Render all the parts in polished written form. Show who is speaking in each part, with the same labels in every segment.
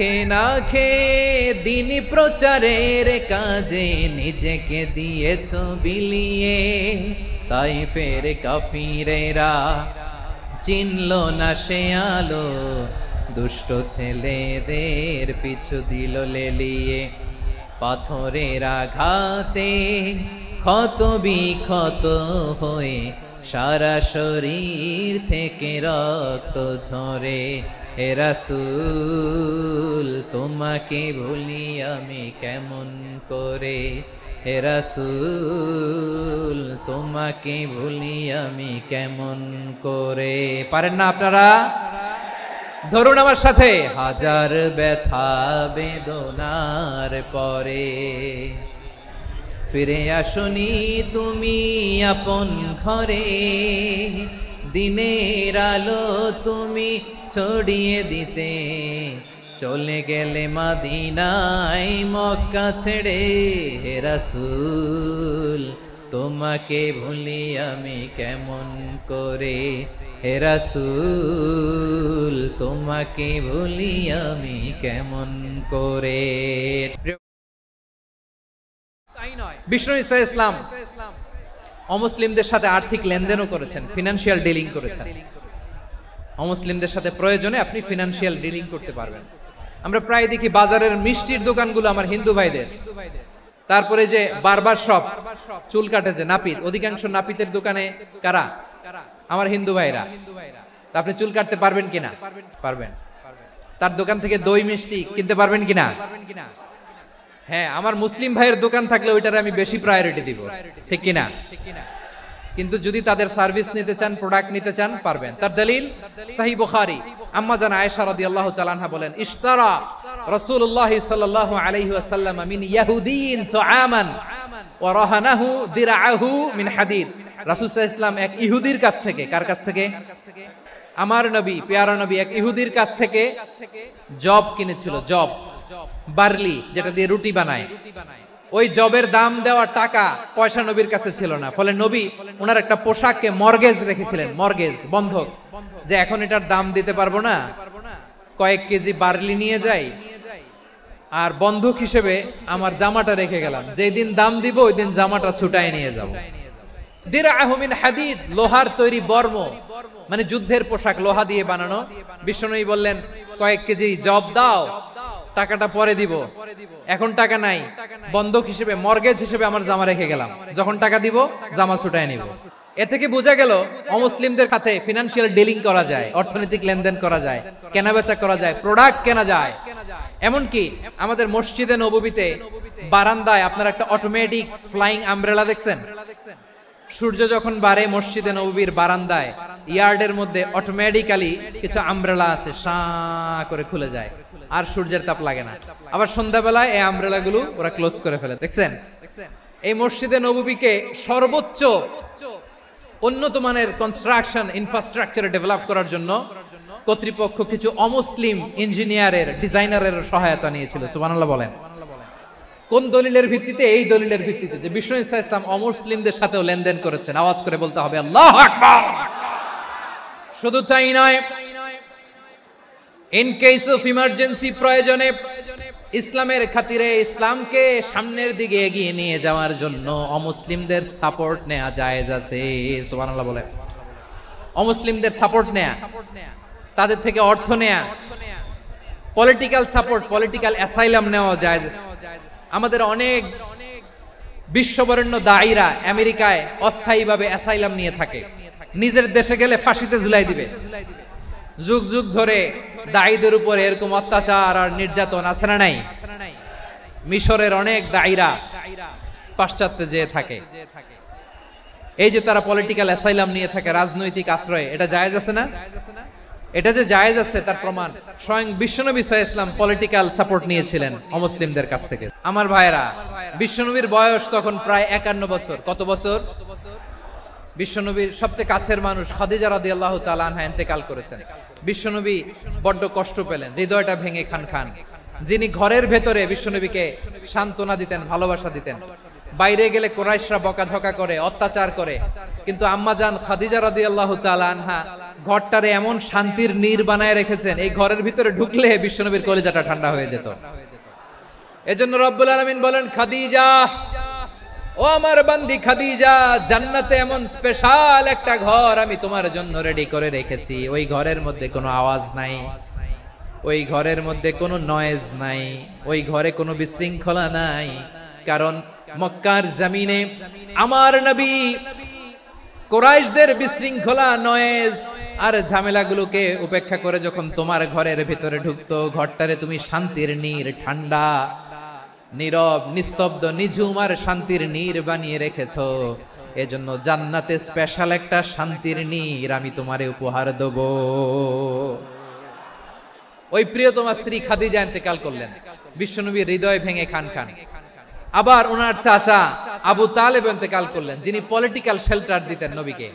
Speaker 1: খেয়ে না খেয়ে দিনী প্রচারের কাজে নিজেকে দিয়েছ বিলিয়ে, তাই ফের কাফিরেরা চিনল না সে আলো, দুষ্ট ছেলেদের পিছু দিল লেলিয়ে। পাথরের আঘাতে ক্ষত বিক্ষত হয়ে সারা শরীর থেকে রক্ত ঝরে, হে রাসূল তোমাকে ভুলি আমি কেমন করে, হে রাসূল তোমাকে ভুলি আমি কেমন করে। পারেন না আপনারা? ধরুন আমার সাথে, হাজার ব্যথা বেদনার পরে ফিরে আসনি তুমি আপন ঘরে, দিনের আলো তুমি ছড়িয়ে দিতে, চলে গেলে মদিনায় মক্কা ছেড়ে, হে রাসূল তোমাকে ভুলি আমি কেমন করে, হে রাসূল তোমাকে ভুলি আমি কেমন করে। তাই নয়, বিষ্ণু ঈসা ইসলাম অমুসলিমদের সাথে আর্থিক লেনদেনও করেছেন, ফিনান্সিয়াল ডিলিং করেছেন। অমুসলিমদের সাথে প্রয়োজনে আপনি ফিনান্সিয়াল ডিলিং করতে পারবেন। আমরা প্রায় দেখি বাজারের মিষ্টির দোকানগুলো আমার হিন্দু ভাইদের, তারপরে যে বারবার শপ, চুল কাটে যে নাপিত, অধিকাংশ নাপিতের দোকানে কারা? আমার হিন্দু ভাইরা। আপনি চুল কাটতে পারবেন কিনা? পারবেন। তার দোকান থেকে দই মিষ্টি কিনতে পারবেন কিনা? হ্যাঁ, আমার মুসলিম ভাইয়ের দোকান থাকলে ওইটারে আমি বেশি প্রায়োরিটি দিব, ঠিক কিনা? কিন্তু যদি তাদের সার্ভিস নিতে চান, প্রোডাক্ট নিতে চান, পারবেন। তার দলিল সহিহ বুখারী, আম্মা জান আয়েশা রাদিয়াল্লাহু তাআলা আনহা বলেন, ইশতারা রাসূলুল্লাহ সাল্লাল্লাহু আলাইহি ওয়াসাল্লাম মিন ইয়াহুদিয়িন তুআমান ওয়া রাহানাহু দিরআহু মিন হাদিদ। রাসূল সাল্লাল্লাহু আলাইহি ওয়াসাল্লাম এক ইহুদির কাছ থেকে, কার কাছ থেকে? আমার নবী, পেয়ারা নবী এক ইহুদির কাছ থেকে জব কিনেছিল, জব, বার্লি, যেটা দিয়ে রুটি বানায়। ওই জবের দাম দেওয়ার টাকা পয়সা নবীর কাছে ছিল না, ফলে নবী ওনার একটা পোশাককে মর্গেজ রেখেছিলেন, মর্গেজ, বন্ধক, যে এখন এটার দাম দিতে পারবো না, কয়েক কেজি বার্লি নিয়ে যাই আর বন্ধক হিসেবে আমার জামাটা রেখে গেলাম, যেই দিন দাম দিব ওই দিন জামাটা ছুটায় নিয়ে যাব। দিরআহু মিন হাদিদ, লোহার তৈরি বর্ম, মানে যুদ্ধের পোশাক, লোহা দিয়ে বানানো। বিষ্ণুনবী বললেন, কয়েক কেজি জব দাও, টাকাটা পরে দিব, এখন টাকা নাই, বন্ধক হিসেবে, মর্গেজ হিসেবে আমার জামা রেখে গেলাম, যখন টাকা দিব জামা ছুটায় নিব। এ থেকে বোঝা গেল অমুসলিমদের সাথে ফিনান্সিয়াল ডিলিং করা যায়, অর্থনৈতিক লেনদেন করা যায়, কেনাবেচা করা যায়, প্রোডাক্ট কেনা যায়। এমনকি আমাদের মসজিদে নববীতে বারান্দায় আপনারা একটা অটোমেটিক ফ্লাইং আমব্রেলা দেখছেন? সূর্য যখন বাড়ে মসজিদে নববীর বারান্দায় ইয়ার্ডের মধ্যে অটোমেটিক্যালি কিছু আমব্রেলা আছে, শাঁ করে খুলে যায়, আর সূর্যের তাপ লাগে না। আবার সন্ধ্যাবেলায় এই আমব্রেলা গুলো ওরা ক্লোজ করে ফেলে, দেখছেন? এই মসজিদে নববীকে সর্বোচ্চ উন্নত মানের কনস্ট্রাকশন ইনফ্রাস্ট্রাকচারে ডেভেলপ করার জন্য কর্তৃপক্ষ কিছু অমুসলিম ইঞ্জিনিয়ারের, ডিজাইনারের সহায়তা নিয়েছিল। সুবহানাল্লাহ বলেন। কোন দলিলের ভিত্তিতে? এই দলিলের ভিত্তিতে যে বিষ্ণু ঈসা ইসলাম অমুসলিমদের সাথেও লেনদেন করেছেন। আওয়াজ করে বলতে হবে আল্লাহু আকবার। শুধু তাই নয়, ইন কেস অফ ইমার্জেন্সি, প্রয়োজনে ইসলামের খাতিরে, ইসলামকে সামনের দিকে এগিয়ে নিয়ে যাওয়ার জন্য অমুসলিমদের সাপোর্ট নেওয়া জায়েজ আছে। সুবহানাল্লাহ বলেন। অমুসলিমদের সাপোর্ট নেয়া, তাদের থেকে অর্থ নেয়া, পলিটিক্যাল সাপোর্ট, পলিটিক্যাল অ্যাসাইলাম নেওয়া জায়েজ আছে। আমাদের অনেক বিশ্ববরেণ্য দায়ীরা আমেরিকায় অস্থায়ীভাবে অ্যাসাইলাম নিয়ে থাকে, নিজের দেশে গেলে ফাঁসিতে ঝুলাই দিবে। যুগ যুগ ধরে দায়ীদের উপরে এরকম অত্যাচার আর নির্যাতন আছে না নাই? মিশরের অনেক দায়ীরা পাশ্চাত্যে যেয়ে থাকে, এই যে তারা পলিটিক্যাল অ্যাসাইলাম নিয়ে থাকে, রাজনৈতিক আশ্রয়, এটা জায়েজ আছে না? এটা যে জায়েজ আছে তার প্রমাণ স্বয়ং বিশ্বনবী সাল্লাল্লাহু আলাইহি ওয়াসাল্লাম পলিটিক্যাল সাপোর্ট নিয়েছিলেন অমুসলিমদের কাছ থেকে। আমার ভাইরা, বিশ্বনবীর বয়স তখন প্রায় 51 বছর। কত বছর? বিশ্বনবীর সবচেয়ে কাছের মানুষ খাদিজা রাদিয়াল্লাহু তাআলা আনহা ইন্তেকাল করেছেন। বিশ্বনবী বড্ড কষ্ট পেলেন, হৃদয়টা ভেঙে খান খান। যিনি ঘরের ভেতরে বিশ্বনবীকে সান্ত্বনা দিতেন, ভালোবাসা দিতেন, বাইরে গেলে কুরাইশরা বকাঝকা করে, অত্যাচার করে, কিন্তু আম্মাজান খাদিজা রাদিয়াল্লাহু তাআলা আনহা ঘরটারে এমন শান্তির নীড় বানায় রেখেছেন, এই ঘরের ভিতরে ঢুকলে বিশ্বনবীর কলিজাটা ঠান্ডা হয়ে যেত। এজন্য রব্বুল আলামিন বলেন, খাদিজা, ও আমার বান্দি খাদিজা, জান্নাতে এমন স্পেশাল একটা ঘর আমি তোমার জন্য রেডি করে রেখেছি। ওই ঘরের মধ্যে কোনো আওয়াজ নাই, ওই ঘরের মধ্যে কোনো নয়েজ নাই, ওই ঘরে কোনো বিশৃঙ্খলা নাই। কারণ মক্কার জমিনে আমার নবী কুরাইশদের বিশৃঙ্খলা, নয়েজ আর ঝামেলাগুলোকে উপেক্ষা করে যখন তোমার ঘরের ভিতরে ঢুকতো, ঘরটারে তুমি শান্তির নীড়, ঠান্ডা, নীরব, নিস্তব্ধ, নিঝুম আর শান্তির নীড় বানিয়ে রেখেছো। এজন্য জান্নাতে স্পেশাল একটা শান্তির নীড় আমি তোমারে উপহার দেব। ওই প্রিয়তমা স্ত্রী খাদিজা ইন্তেকাল করলেন, বিশ্বনবীর হৃদয় ভেঙে খান খান। আবার ওনার চাচা আবু তালেব ইন্তেকাল করলেন, যিনি পলিটিক্যাল শেল্টার দিতেন নবীকে।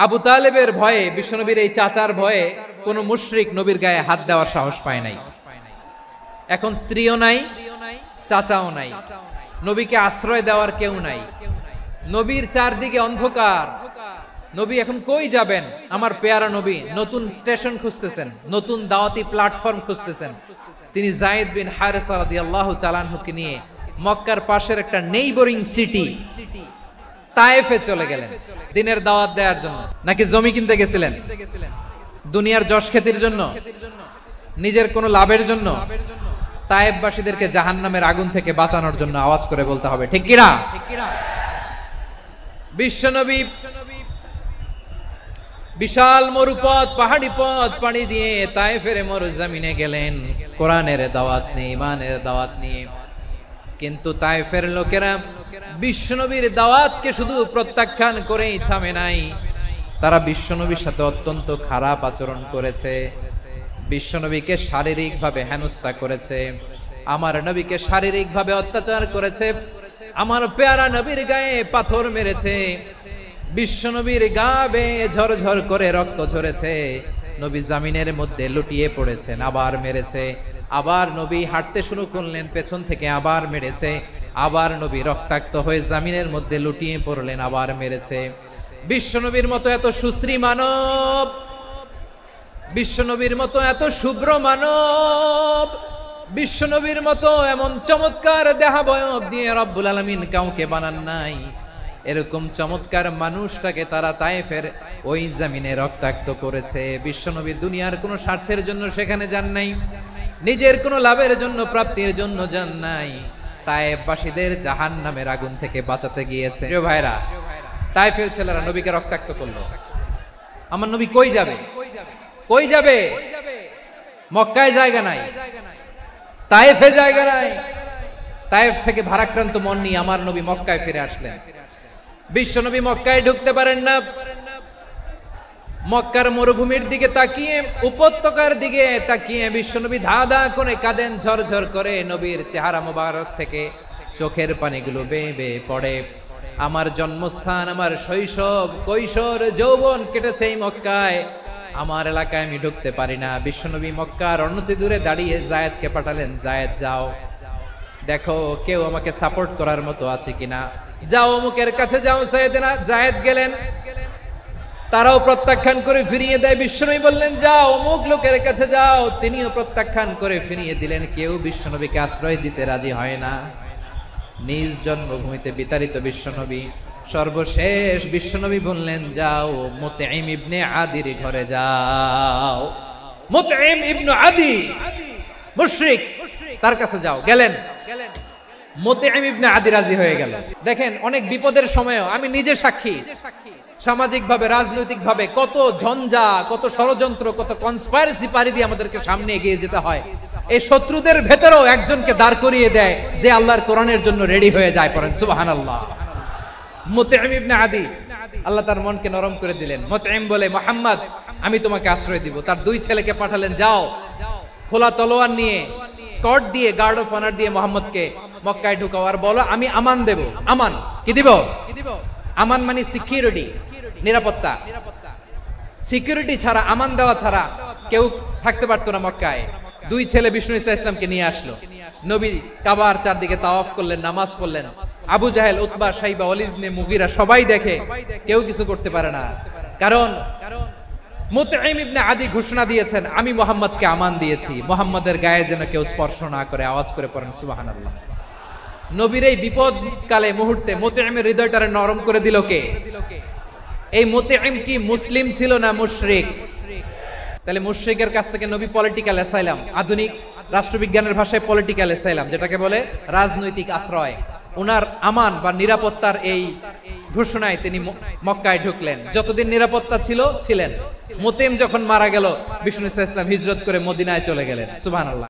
Speaker 1: আবু তালেবের ভয়ে, বিশ্বনবীর এই চাচার ভয়ে কোন মুশরিক নবীর গায়ে হাত দেওয়ার সাহস পায় নাই। এখন স্ত্রীও নাই, চাচাও নাই, নবীকে আশ্রয় দেওয়ার কেউ নাই। নবীর চারদিকে অন্ধকার, নবী এখন কই যাবেন? আমার পেয়ারা নবী নতুন স্টেশন খুঁজতেছেন, নতুন দাওয়াতি প্ল্যাটফর্ম খুঁজতেছেন। তিনি যায়েদ বিন হারেসা রাদিয়াল্লাহু তাআলা আনহুকে নিয়ে মক্কার পাশের একটা নেইবরিং সিটি তায়েফে চলে গেলেন দিনের দাওয়াত দেওয়ার জন্য। নাকি জমি কিনতে গেছিলেন? দুনিয়ার যশ খ্যাতির জন্য, নিজের কোনো লাভের জন্য? তায়েফবাসীদেরকে জাহান্নামের আগুন থেকে বাঁচানোর জন্য। আওয়াজ করে বলতে হবে ঠিক কিনা? বিশ্বনবী বিশাল মরুপথ, পাহাড়ি পথ পাড়ি দিয়ে তায়েফের মরুজমিনে গেলেন কোরআনের দাওয়াত নিয়ে, ইমানের দাওয়াত নিয়ে। কিন্তু তায়েফের লোকেরা বিশ্বনবীর দাওয়াতকে শুধু প্রত্যাখ্যান করেই থামে নাই, তারা বিশ্বনবীর সাথে অত্যন্ত খারাপ আচরণ করেছে, বিশ্বনবীকে শারীরিকভাবে হেনস্থা করেছে, আমার নবীকে শারীরিকভাবে অত্যাচার করেছে, আমার পেয়ারা নবীর গায়ে পাথর মেরেছে, বিশ্বনবীর গা বেয়ে ঝরঝর করে রক্ত ঝরেছে, নবী জামিনের মধ্যে লুটিয়ে পড়েছেন, আবার মেরেছে, আবার নবী হাঁটতে শুরু করলেন, পেছন থেকে আবার মেরেছে, আবার নবী রক্তাক্ত হয়ে জামিনের মধ্যে লুটিয়ে পড়লেন, আবার মেরেছে। বিশ্বনবীর মতো এত সুশ্রী মানব, বিশ্বনবীর মতো এত শুভ্র মানব, বিশ্বনবীর মতো এমন চমৎকার দেহাবয়ব দিয়ে রব্বুল আলামিন কাউকে বানান নাই। এরকম চমৎকার মানুষটাকে তারা তায়েফের ওই জমিনে রক্তাক্ত করেছে। বিশ্বনবী দুনিয়ার কোনো স্বার্থের জন্য সেখানে যান নাই, নিজের কোনো লাভের জন্য, প্রাপ্তির জন্য যান নাই, তায়েফবাসীদের জাহান্নামের আগুন থেকে বাঁচাতে গিয়েছে। প্রিয় ভাইরা, তায়েফের ছেলেরা নবীকে রক্তাক্ত করলো। আমার নবী কই যাবে? কই যাবে? মক্কায় জায়গা নাই, তায়েফে জায়গা নাই। তায়েফ থেকে ভারাক্রান্ত মন নিয়ে আমার নবী মক্কায় ফিরে আসলেন। বিশ্বনবী মক্কায় ঢুকতে পারেন না। মক্কার মরুভূমির দিকে তাকিয়ে, উপত্যকার দিকে তাকিয়ে বিশ্বনবী ধা ধা করে কাঁদেন, ঝরঝর করে নবীর চেহারা মোবারক থেকে চোখের পানিগুলো বেয়ে বেয়ে পড়ে। আমার জন্মস্থান, আমার শৈশব, কৈশোর, যৌবন কেটেছে এই মক্কায়, আমার এলাকায় আমি ঢুকতে পারি না। বিশ্বনবী মক্কার অনতি দূরে দাঁড়িয়ে জায়েদকে পাঠালেন, জায়েদ যাও দেখো কেউ আমাকে সাপোর্ট করার মতো আছে কিনা, যাও অমুকের কাছে যাও। জায়েদ গেলেন, তারাও প্রত্যাখ্যান করে ফিরিয়ে দেয়। বিশ্বনবী বললেন যাও অমুক লোকের কাছে যাও, তিনিও প্রত্যাখ্যান করে ফিরিয়ে দিলেন। কেউ বিশ্বনবীকে আশ্রয় দিতে রাজি হয় না। নিজ জন্মভূমিতে বিতাড়িত বিশ্বনবী, সর্বশেষ বিশ্বনবী বললেন যাও মুতঈম ইবনে আদির ঘরে যাও। মুতঈম ইবনে আদি মুশরিক, তার কাছে যাও। গেলেন, মুতঈম ইবনে আদি রাজি হয়ে গেল। দেখেন অনেক বিপদের সময়ও আমি নিজে সাক্ষী, সামাজিকভাবে, রাজনৈতিকভাবে কত ঝঞ্ঝা, কত ষড়যন্ত্র, কত কনস্পাইরেসি পারি দিয়ে আমাদেরকে সামনে এগিয়ে যেতে হয়। এই শত্রুদের ভেতরেও একজনকে দাঁড় করিয়ে দেয় যে আল্লাহর কোরআনের জন্য রেডি হয়ে যায়। পড়েন সুবহানাল্লাহ। মুতঈম ইবনে আদি, আল্লাহ তার মনকে নরম করে দিলেন। মুতঈম বলে মুহাম্মদ আমি তোমাকে আশ্রয় দিব। তার দুই ছেলেকে পাঠালেন, যাও খোলা তলোয়ার নিয়ে, স্কট দিয়ে, গার্ড অফ অনার দিয়ে মুহাম্মদকে মক্কায় ঢুকাও আর বলো আমি আমান দেব। আমান কি দিব? আমান মানে সিকিউরিটি, নিরাপত্তা। সিকিউরিটি ছাড়া, আমান দেওয়া ছাড়া কেউ থাকতে পারতো না মক্কায়। দুই ছেলে বিষ্ণু ইসা ইসলামকে নিয়ে আসলো। নবী কাবার চারদিকে তাওয়াফ করলেন, নামাজ পড়লেন। আবু জাহেল, উতবা, সাইবা, ওয়ালিদ ইবনে মুগীরা সবাই দেখে, কেউ কিছু করতে পারে না। কারণ মুতঈম ইবনে আদি ঘোষণা দিয়েছেন, আমি মুহাম্মদকে আমান দিয়েছি, মুহাম্মাদের গায়ে যেন কেউ স্পর্শ না করে। আওয়াজ করে পড়েন সুবহানাল্লাহ। নবীর এই বিপদ কালে মুহূর্তে মুতঈমের হৃদয়টারে নরম করে দিল কে? এই মুতঈম কি মুসলিম ছিল না মুশরিক? তাহলে মুশরিকের কাছ থেকে নবী পলিটিক্যাল অ্যাসাইলাম, আধুনিক রাষ্ট্রবিজ্ঞানের ভাষায় পলিটিক্যাল অ্যাসাইলাম, যেটাকে বলে রাজনৈতিক আশ্রয়, উনার আমান বা নিরাপত্তার এই ঘোষণায় তিনি মক্কায় ঢুকলেন। যতদিন নিরাপত্তা ছিল ছিলেন। মুতঈম যখন মারা গেল, বিষ্ণু ইসলাম হিজরত করে মদিনায় চলে গেলেন। সুবহানাল্লাহ।